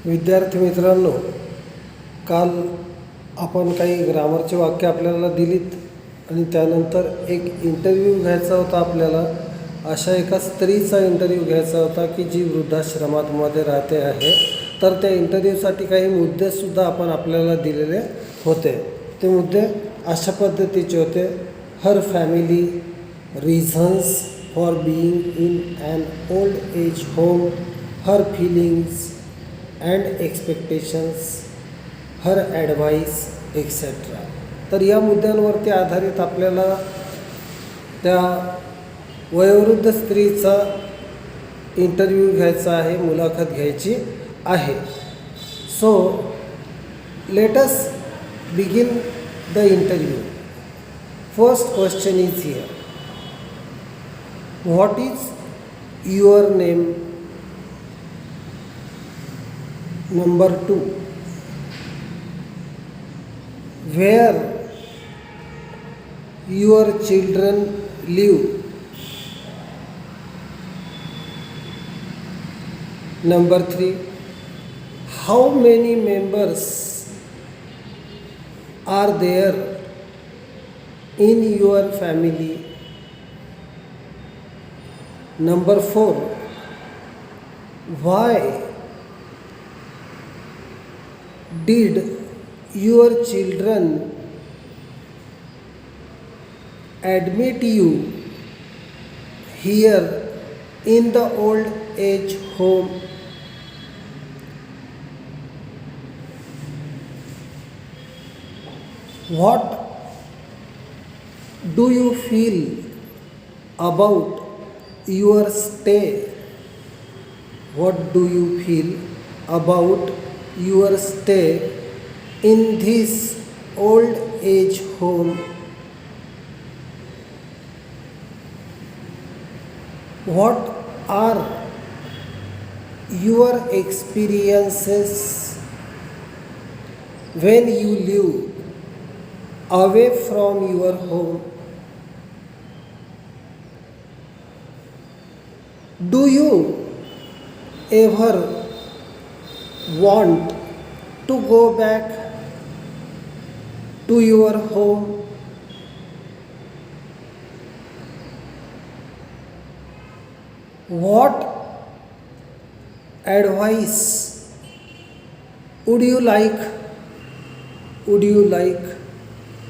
विद्यार्थी मित्रांनो, काल आपण काही ग्रामरचे वाक्य आपल्याला दिलीत आणि त्यानंतर एक इंटरव्ह्यू घ्यायचा होता आपल्याला. अशा एका स्त्रीचा इंटरव्ह्यू घ्यायचा होता की जी वृद्धाश्रमामध्ये राहते आहे. तर त्या इंटरव्ह्यूसाठी काही मुद्देसुद्धा आपण आपल्याला दिलेले होते. ते मुद्दे अशा पद्धतीचे होते: her family, reasons for being in an old age home, her feelings and expectations, her advice etcetera. तर या मुद्द्यांवरती आधारित आपल्याला त्या वयोवृद्ध स्त्रीचा इंटरव्ह्यू घ्यायचा आहे, मुलाखत घ्यायची आहे. So let us begin the interview. First question is here: what is your name? Number 2, where your children live? Number 3, how many members are there in your family? Number 4, why did your children admit you here in the old age home? What do you feel about your stay? What do you feel about your stay in this old age home? What are your experiences when you live away from your home? Do you ever want to go back to your home? What advice would you like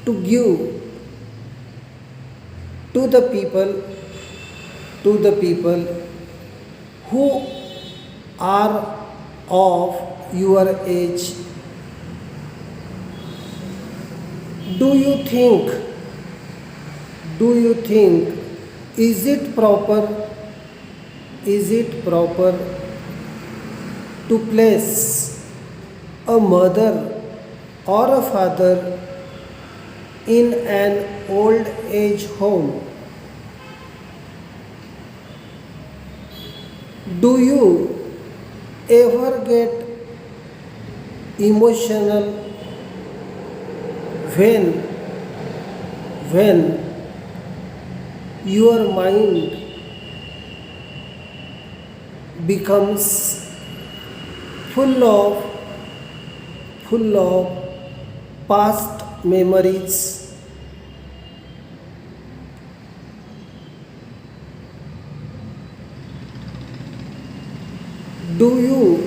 to give to the people who are of your age? Do you think is it proper to place a mother or a father in an old age home? Do you ever get emotional when your mind becomes full of past memories? Do you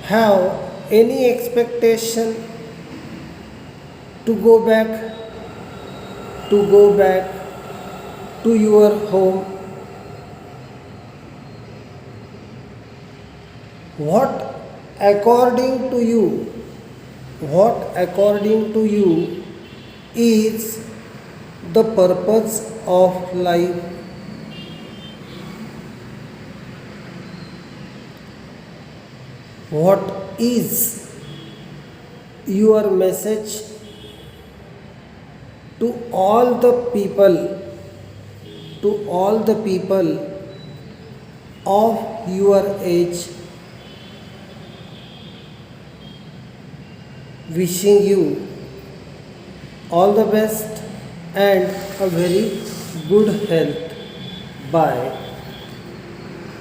have any expectation to go back to your home? What according to you is the purpose of life? What is your message to all the people of your age? Wishing you all the best and a very good health. by.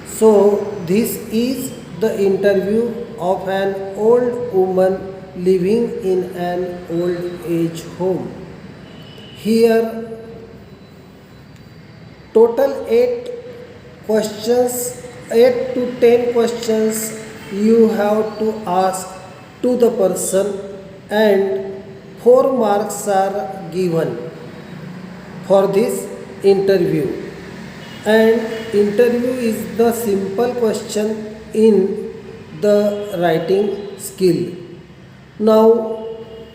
So, this is the interview of an old woman living in an old age home. Here, total 8 to 10 questions you have to ask to the person, and 4 marks are given for this interview. And interview is the simple question in the writing skill. Now,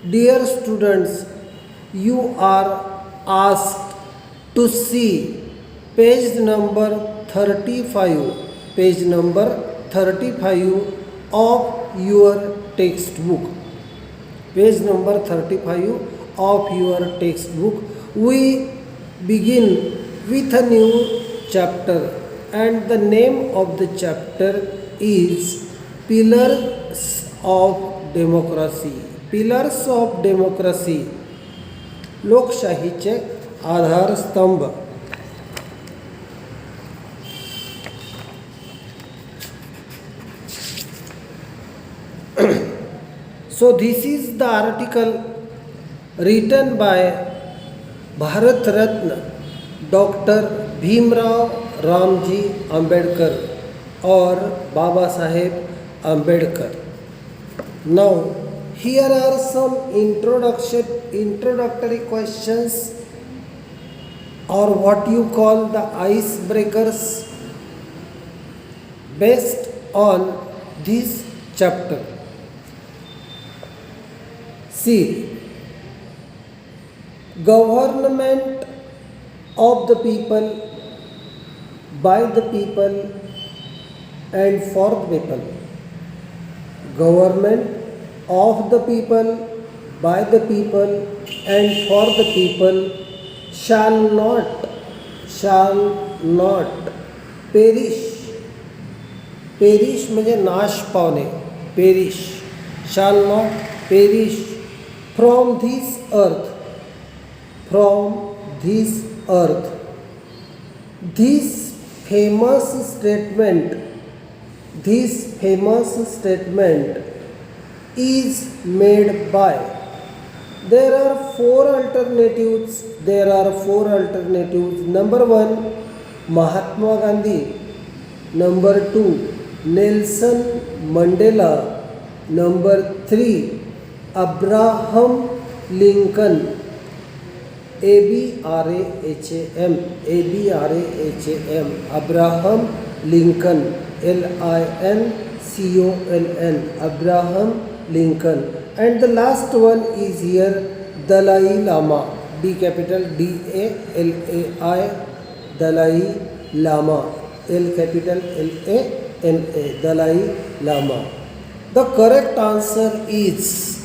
dear students, you are asked to see page number 35 of your textbook. Page number 35 of your textbook. We begin with a new chapter, and the name of the chapter is Pillars of Democracy. Pillars of Democracy, लोकशाहीचे आधारस्तंभ. So this is the article written by Bharat Ratna Dr. Bhimrao Ramji Ambedkar or Baba Saheb Ambedkar. Now, here are some introductory questions, or what you call the icebreakers, based on this chapter. See, government of the people, by the people, and for the people. Government of the people, by the people, and for the people shall not perish. Perish म्हणजे नाश पावणे. Perish. Shall not perish from this earth. From this earth. This famous statement is made by. There are four alternatives. Number 1, Mahatma Gandhi. Number 2, Nelson Mandela. Number 3, Abraham Lincoln. Abraham. Abraham Lincoln. Lincoln. Abraham Lincoln. And the last one is here, Dalai Lama. D capital DALAI. Dalai Lama. L capital LAMA. Dalai Lama. The correct answer is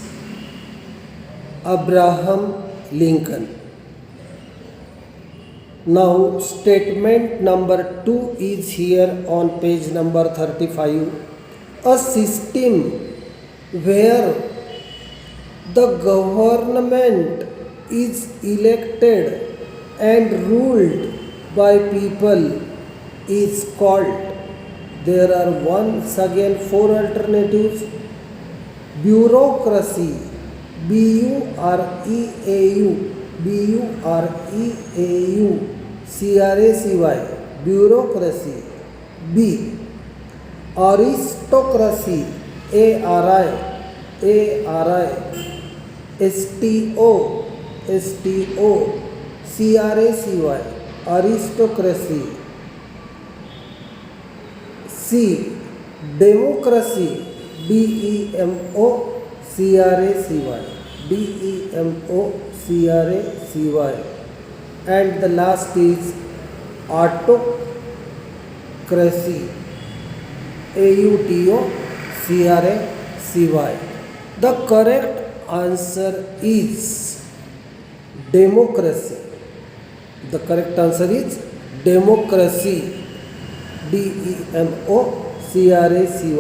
Abraham Lincoln. Now, statement number 2 is here on page number 35. A system where the government is elected and ruled by people is called. There are once again 4 alternatives. Bureaucracy. BUREAU. CRACY. Bureaucracy. B. Aristocracy. ARI. STO. CRACY. Aristocracy. C. Democracy. DEMOCRACY. And the last is autocracy. AUTOCRACY. The correct answer is democracy. The correct answer is democracy. DEMOCRACY.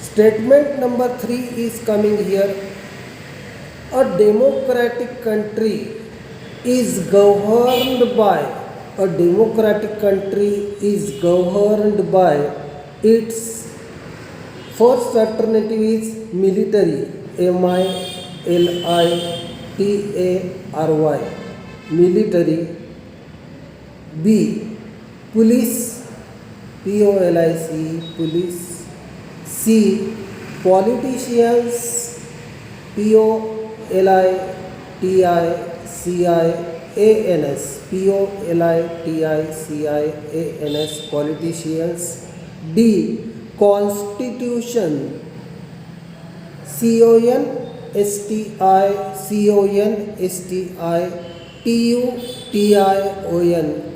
Statement number 3 is coming here. A democratic country is governed by a democratic country is governed by its first alternative is military, military, military. B, police, police, police. C, politicians, politicians, politicians, politicians. D, constitution, constitution.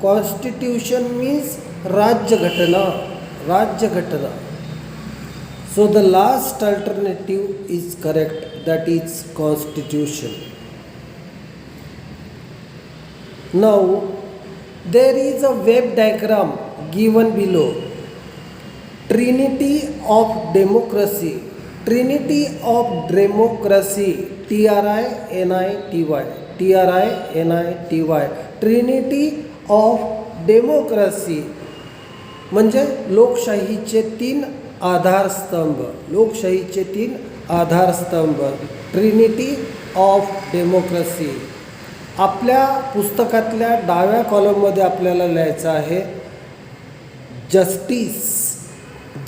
Constitution means राज्य घटना, राज्य घटना. So the last alternative is correct, that is constitution. Now there is a web diagram given below. Trinity of democracy, Trinity of democracy, TRINITY, TRINITY, Trinity of democracy म्हणजे लोकशाहीचे 3 आधारस्तंभ, लोकशाहीचे 3 आधारस्तंभ, Trinity of democracy. आपल्या पुस्तकातल्या डाव्या कॉलममध्ये आपल्याला लिहायचं आहे justice,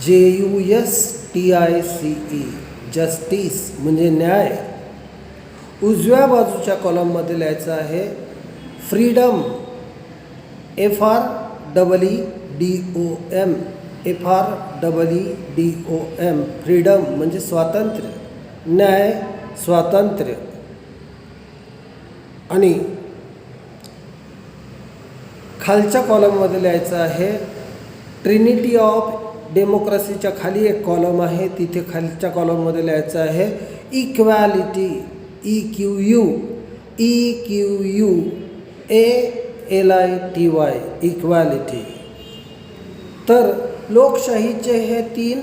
JUSTICE, justice म्हणजे न्याय. उजव्या बाजूच्या कॉलममध्ये लिहायचं आहे फ्रीडम, FREEDOM, FREEDOM, फ्रीडम म्हणजे स्वातंत्र्य, न्याय, स्वातंत्र्य. आणि खालच्या कॉलममध्ये लिहायचं आहे ट्रिनिटी ऑफ डेमोक्रेसीच्या खाली एक कॉलम आहे, तिथे खालच्या कॉलममध्ये लिहायचं आहे इक्वॅलिटी, EQUALITY, इक्वॅलिटी. तर लोकशाहीचे हे 3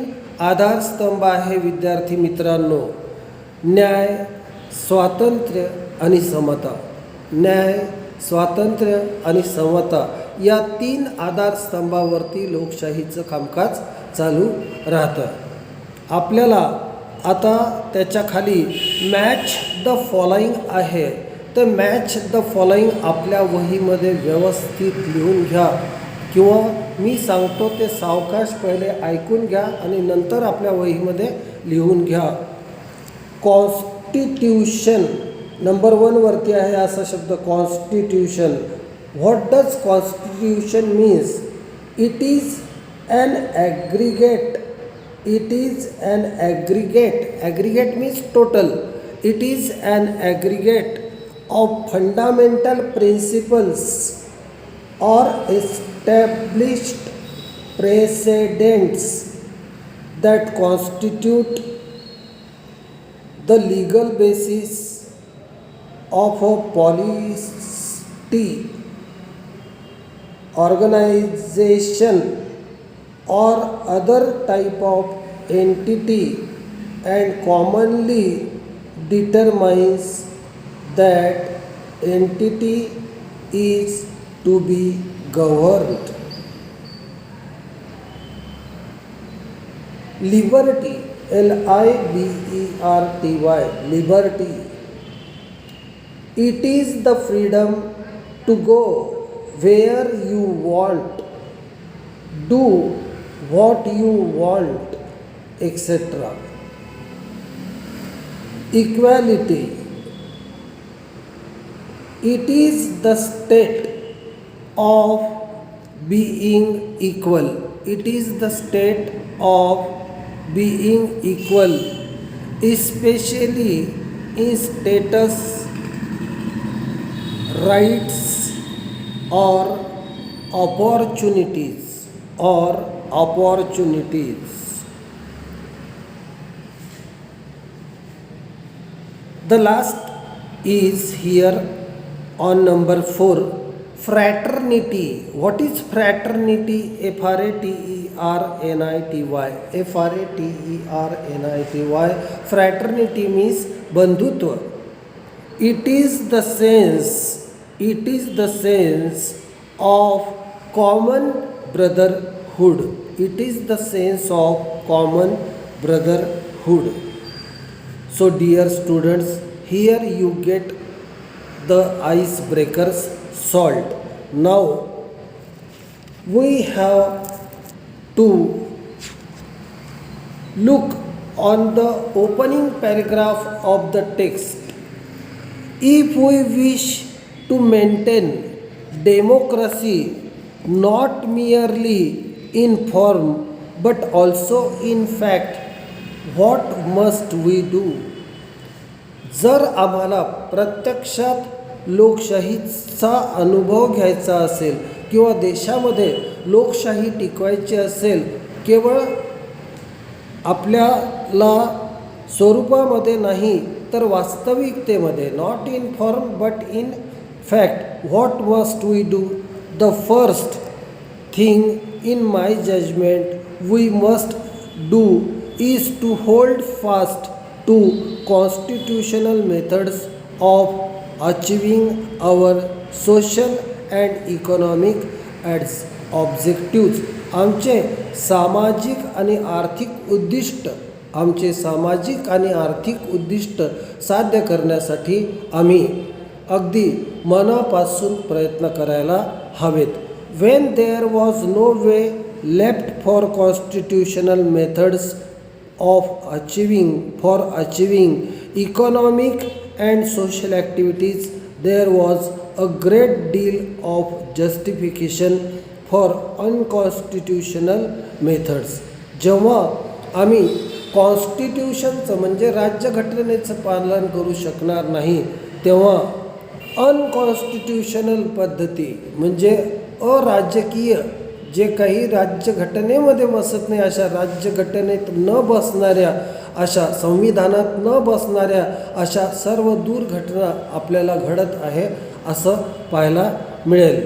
आधारस्तंभ आहे विद्यार्थी मित्रांनो, न्याय, स्वातंत्र्य आणि समता. न्याय, स्वातंत्र्य आणि समता या 3 आधारस्तंभावरती लोकशाहीचं कामकाज चालू राहतं. आपल्याला आता त्याच्या खाली मॅच द फॉलोइंग आहे, तर मॅच द फॉलोइंग आपल्या वहीमध्ये व्यवस्थित लिहून घ्या, किंवा मी सांगतो ते सावकाश पहिले ऐकून घ्या आणि नंतर आपल्या वहीमध्ये लिहून घ्या. कॉन्स्टिट्यूशन नंबर 1 वरती आहे असा शब्द constitution. What does constitution means? It is an aggregate, it is an aggregate, aggregate means total. It is an aggregate of fundamental principles or established precedents that constitute the legal basis of a policy, organization or other type of entity, and commonly determines that entity is to be governed. Liberty, LIBERTY, liberty. It is the freedom to go where you want, do what you want, etc. Equality. It is the state of being equal. It is the state of being equal, especially in status, rights or opportunities, The last is here on number 4. Fraternity. What is fraternity? FRATERNITY, FRATERNITY. Fraternity means बंधुत्व. It is the sense It is the sense of common brotherhood. It is the sense of common brotherhood. So dear students, here you get the icebreakers solved. Now we have to look on the opening paragraph of the text. If we wish to maintain democracy not merely in form but also in fact, what must we do? जर आम्हाला प्रत्यक्षात लोकशाहीचा अनुभव घ्यायचा असेल किंवा देशामध्ये लोकशाही टिकवायची असेल, केवळ आपल्याला स्वरूपामध्ये नाही तर वास्तविकतेमध्ये, not in form but in fact, what must we do? The first thing in my judgment we must do is to hold fast to constitutional methods of achieving our social and economic objectives. आमचे सामाजिक आणि आर्थिक उद्दिष्ट साध्य करण्यासाठी आम्ही अगदी मनापासून प्रयत्न करायला हवेत. When there was no way left for constitutional methods of achieving economic and social activities, there was a great deal of justification for unconstitutional methods. जेव्हा आम्ही कॉन्स्टिट्यूशनचं म्हणजे राज्यघटनेचं पालन करू शकणार नाही, तेव्हा अनकॉन्स्टिट्यूशनल पद्धती म्हणजे अराजकीय, जे काही राज्यघटनेमध्ये बसत नाही, अशा राज्यघटनेत न बसणाऱ्या, अशा संविधानात न बसणाऱ्या अशा सर्व दुर्घटना आपल्याला घडत आहे असं पाहायला मिळेल.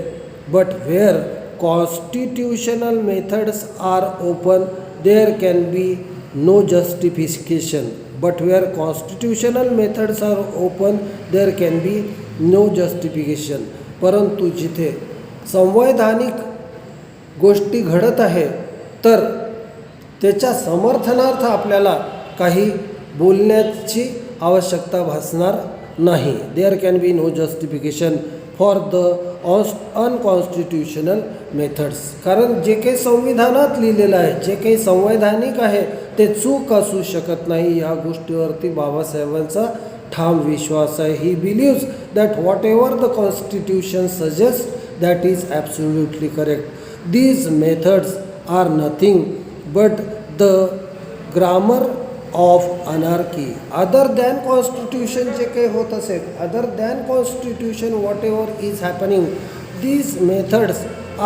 But where constitutional methods are open there can be no justification. But where constitutional methods are open there can be no justification. परंतु जिथे संवैधानिक गोष्टी घडत आहे तर त्याच्या समर्थनार्थ आपल्याला काही बोलण्याची आवश्यकता भासणार नाही. There can be no justification for the unconstitutional methods. कारण जे काही संविधानात लिहिलेलं आहे, जे काही संवैधानिक आहे ते चूक असू शकत नाही. या गोष्टीवरती बाबासाहेबांचा ठाम विश्वास आहे. He believes that what ever the constitution suggest that is absolutely correct. These methods are nothing but the grammar of anarchy. Other than constitution जे काही होत असेल, other than constitution whatever is happening, these methods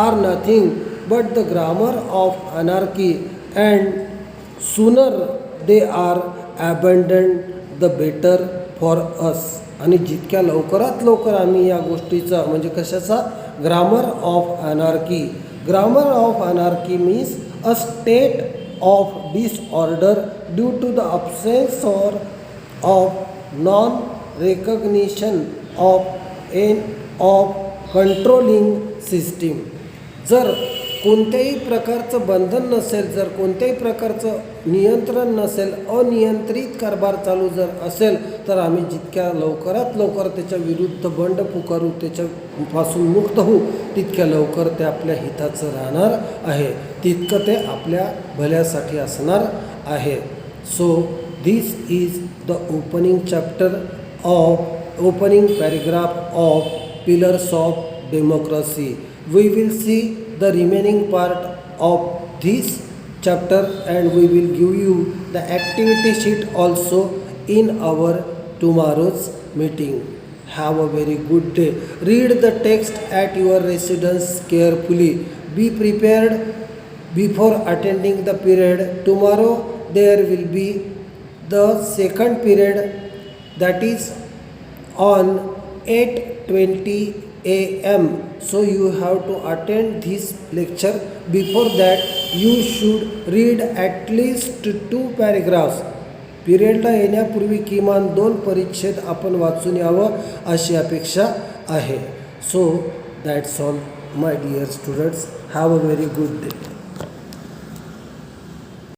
are nothing but the grammar of anarchy, and sooner they are abandoned the better for us. आणि जितक्या लवकरात लवकर आम्ही या गोष्टीचा म्हणजे कशाचा, grammar of anarchy. Grammar of anarchy means a state of disorder due to the absence or of non-recognition of controlling system. जर कोणत्याही प्रकारचं बंधन नसेल, जर कोणत्याही प्रकारचं नियंत्रण नसेल, अनियंत्रित कारभार चालू जर असेल, तर आम्ही जितक्या लवकरात लवकर त्याच्या विरुद्ध बंड पुकारू, त्याच्यापासून मुक्त होऊ, तितक्या लवकर ते आपल्या हिताचं राहणार आहे, तितकं ते आपल्या भल्यासाठी असणार आहे. So this is the opening paragraph of Pillars of Democracy. We will see the remaining part of this chapter and we will give you the activity sheet also in our tomorrow's meeting. Have a very good day. Read the text at your residence carefully. Be prepared before attending the period. Tomorrow there will be the second period, that is on 8:20 a.m. So you have to attend this lecture. Before that you should read at least 2 paragraphs. पिरियडला येण्यापूर्वी किमान 2 परिच्छेद आपण वाचून यावं अशी अपेक्षा आहे. So that's all, my dear students. Have a very good day.